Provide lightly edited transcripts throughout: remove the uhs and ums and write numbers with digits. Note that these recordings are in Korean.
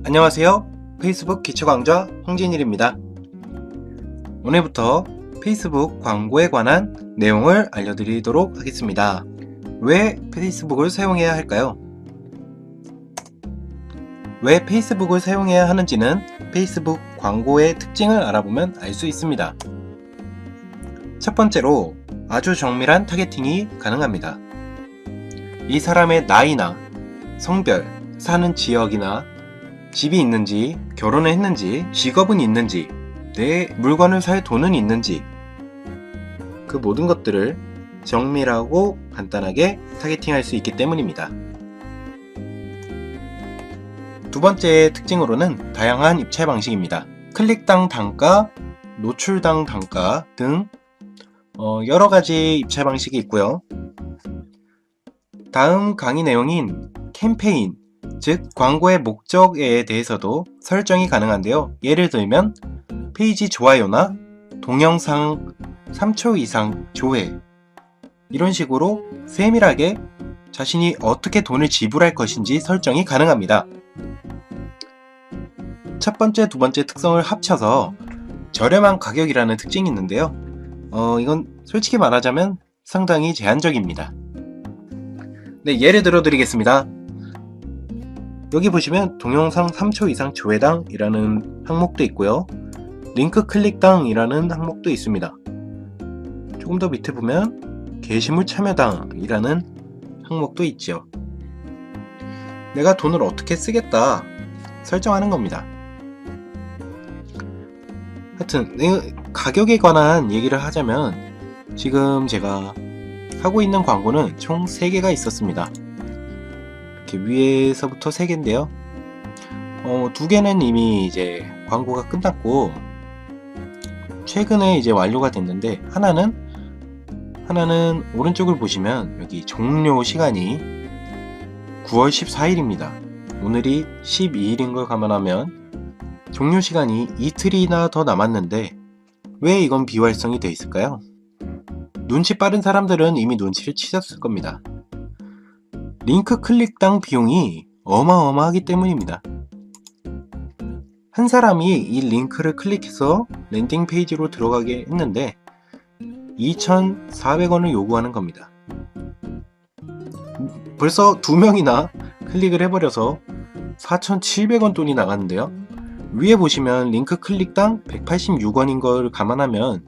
안녕하세요. 페이스북 기초강좌 홍진일입니다. 오늘부터 페이스북 광고에 관한 내용을 알려드리도록 하겠습니다. 왜 페이스북을 사용해야 할까요? 왜 페이스북을 사용해야 하는지는 페이스북 광고의 특징을 알아보면 알 수 있습니다. 첫 번째로 아주 정밀한 타겟팅이 가능합니다. 이 사람의 나이나 성별, 사는 지역이나 집이 있는지, 결혼을 했는지, 직업은 있는지, 내 물건을 살 돈은 있는지, 그 모든 것들을 정밀하고 간단하게 타겟팅할 수 있기 때문입니다. 두 번째 특징으로는 다양한 입찰 방식입니다. 클릭당 단가, 노출당 단가 등 여러 가지 입찰 방식이 있고요. 다음 강의 내용인 캠페인, 즉 광고의 목적에 대해서도 설정이 가능한데요. 예를 들면 페이지 좋아요나 동영상 3초 이상 조회, 이런 식으로 세밀하게 자신이 어떻게 돈을 지불할 것인지 설정이 가능합니다. 첫 번째, 두 번째 특성을 합쳐서 저렴한 가격이라는 특징이 있는데요. 이건 솔직히 말하자면 상당히 제한적입니다. 네, 예를 들어 드리겠습니다. 여기 보시면 동영상 3초 이상 조회당 이라는 항목도 있고요. 링크 클릭당 이라는 항목도 있습니다. 조금 더 밑에 보면 게시물 참여당 이라는 항목도 있죠. 내가 돈을 어떻게 쓰겠다 설정하는 겁니다. 하여튼 가격에 관한 얘기를 하자면 지금 제가 하고 있는 광고는 총 3개가 있었습니다. 이렇게 위에서부터 3개인데요. 2개는 이미 이제 광고가 끝났고 최근에 이제 완료가 됐는데 하나는 오른쪽을 보시면 여기 종료 시간이 9월 14일입니다. 오늘이 12일인 걸 감안하면 종료 시간이 이틀이나 더 남았는데 왜 이건 비활성이 되어 있을까요? 눈치 빠른 사람들은 이미 눈치를 채셨을 겁니다. 링크 클릭당 비용이 어마어마하기 때문입니다. 한 사람이 이 링크를 클릭해서 랜딩 페이지로 들어가게 했는데 2,400원을 요구하는 겁니다. 벌써 2명이나 클릭을 해버려서 4,700원 돈이 나갔는데요. 위에 보시면 링크 클릭당 186원인 걸 감안하면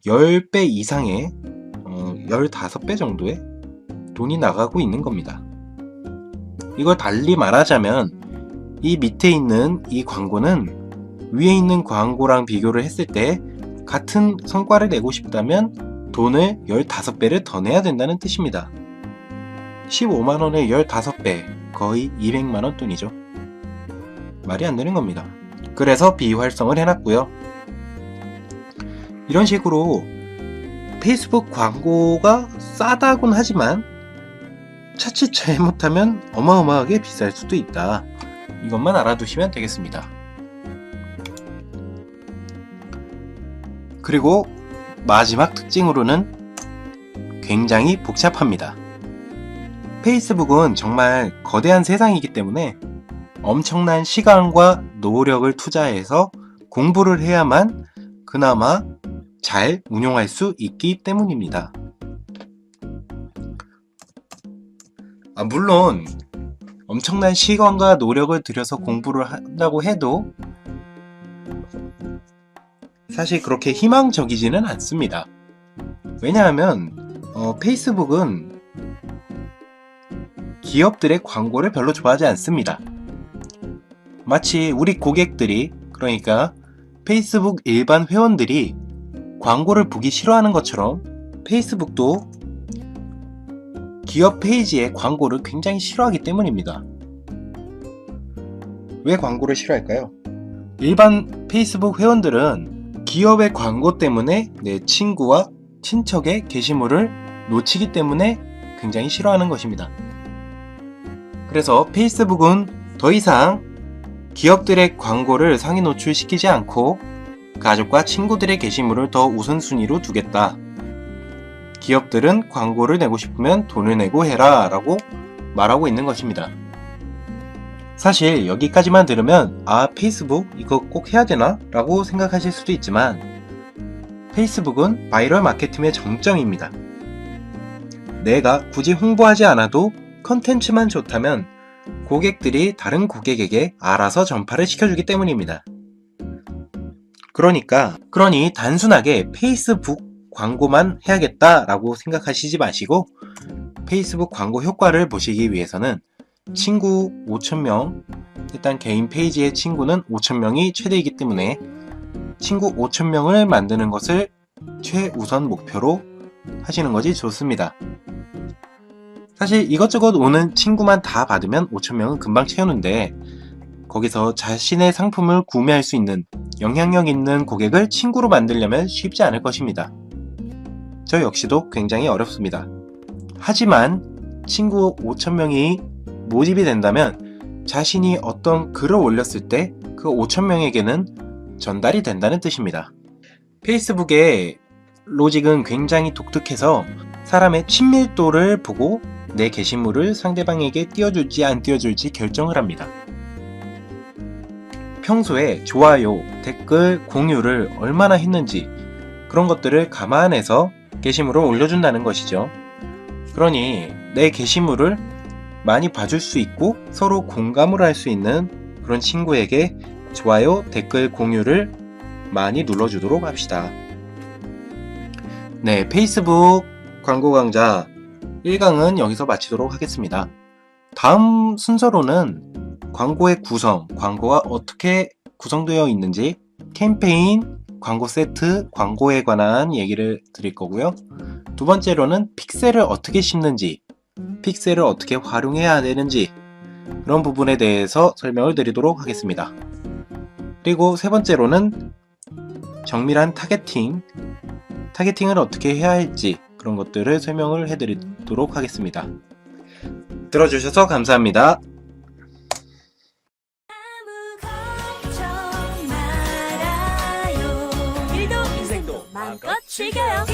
10배 이상의 15배 정도의 돈이 나가고 있는 겁니다. 이걸 달리 말하자면 이 밑에 있는 이 광고는 위에 있는 광고랑 비교를 했을 때 같은 성과를 내고 싶다면 돈을 15배를 더 내야 된다는 뜻입니다. 15만원에 15배, 거의 200만원 돈이죠. 말이 안 되는 겁니다. 그래서 비활성을 해놨고요. 이런 식으로 페이스북 광고가 싸다곤 하지만 자칫 잘못하면 어마어마하게 비쌀 수도 있다. 이것만 알아두시면 되겠습니다. 그리고 마지막 특징으로는 굉장히 복잡합니다. 페이스북은 정말 거대한 세상이기 때문에 엄청난 시간과 노력을 투자해서 공부를 해야만 그나마 잘 운용할 수 있기 때문입니다. 물론 엄청난 시간과 노력을 들여서 공부를 한다고 해도 사실 그렇게 희망적이지는 않습니다. 왜냐하면 페이스북은 기업들의 광고를 별로 좋아하지 않습니다. 마치 우리 고객들이, 그러니까 페이스북 일반 회원들이 광고를 보기 싫어하는 것처럼 페이스북도 기업 페이지에 광고를 굉장히 싫어하기 때문입니다. 왜 광고를 싫어할까요? 일반 페이스북 회원들은 기업의 광고 때문에 내 친구와 친척의 게시물을 놓치기 때문에 굉장히 싫어하는 것입니다. 그래서 페이스북은 더 이상 기업들의 광고를 상위 노출시키지 않고 가족과 친구들의 게시물을 더 우선순위로 두겠다. 기업들은 광고를 내고 싶으면 돈을 내고 해라 라고 말하고 있는 것입니다. 사실 여기까지만 들으면 페이스북 이거 꼭 해야 되나? 라고 생각하실 수도 있지만 페이스북은 바이럴 마케팅의 정점입니다. 내가 굳이 홍보하지 않아도 컨텐츠만 좋다면 고객들이 다른 고객에게 알아서 전파를 시켜주기 때문입니다. 그러니 단순하게 페이스북 광고만 해야겠다라고 생각하시지 마시고 페이스북 광고 효과를 보시기 위해서는 친구 5,000명, 일단 개인 페이지의 친구는 5,000명이 최대이기 때문에 친구 5,000명을 만드는 것을 최우선 목표로 하시는 것이 좋습니다. 사실 이것저것 오는 친구만 다 받으면 5,000명은 금방 채우는데 거기서 자신의 상품을 구매할 수 있는 영향력 있는 고객을 친구로 만들려면 쉽지 않을 것입니다. 저 역시도 굉장히 어렵습니다. 하지만 친구 5,000명이 모집이 된다면 자신이 어떤 글을 올렸을 때 그 5,000명에게는 전달이 된다는 뜻입니다. 페이스북의 로직은 굉장히 독특해서 사람의 친밀도를 보고 내 게시물을 상대방에게 띄워줄지 안 띄워줄지 결정을 합니다. 평소에 좋아요, 댓글, 공유를 얼마나 했는지 그런 것들을 감안해서 게시물을 올려준다는 것이죠. 그러니 내 게시물을 많이 봐줄 수 있고 서로 공감을 할 수 있는 그런 친구에게 좋아요, 댓글, 공유를 많이 눌러주도록 합시다. 네, 페이스북 광고 강좌 1강은 여기서 마치도록 하겠습니다. 다음 순서로는 광고의 구성, 광고가 어떻게 구성되어 있는지, 캠페인, 광고 세트, 광고에 관한 얘기를 드릴 거고요. 두 번째로는 픽셀을 어떻게 심는지, 픽셀을 어떻게 활용해야 되는지 그런 부분에 대해서 설명을 드리도록 하겠습니다. 그리고 세 번째로는 정밀한 타겟팅을 어떻게 해야 할지 그런 것들을 설명을 해드리도록 하겠습니다. 들어주셔서 감사합니다. 일도 인생도 마음껏 즐겨요.